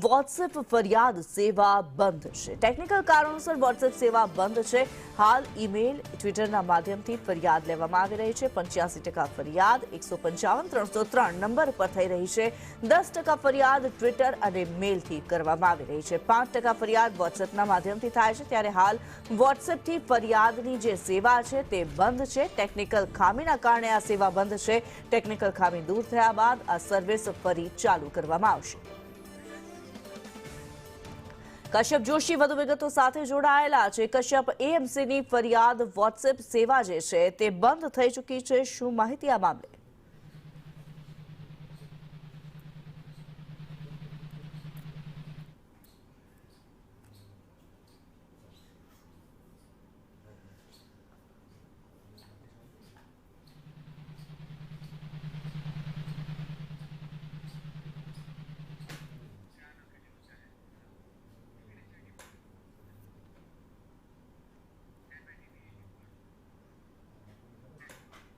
WhatsApp ફરિયાદ સેવા બંધ છે। ટેકનિકલ કારણોસર વોટ્સએપ સેવા બંધ છે। હાલ ઈમેલ, ટ્વિટરના માધ્યમથી ફરિયાદ લેવામાં આવી રહી છે। 85% ફરિયાદ 155-303 નંબર પર થઈ રહી છે। 10% ફરિયાદ ટ્વિટર અને મેલથી કરવામાં આવી રહી છે। 5% ફરિયાદ વોટ્સએપના માધ્યમથી થાય છે। ત્યારે હાલ વોટ્સએપથી ફરિયાદની જે સેવા છે તે બંધ છે। ટેકનિકલ ખામીના કારણે આ સેવા બંધ છે। ટેકનિકલ ખામી દૂર થયા બાદ આ સર્વિસ ફરી ચાલુ કરવામાં આવશે। કશ્યપ જોશી વધુ વિગતો સાથે જોડાયેલા છે। કશ્યપ, એએમસીની ફરિયાદ વોટ્સએપ સેવા જે છે તે બંધ થઈ ચૂકી છે, શું માહિતી આ મામલે?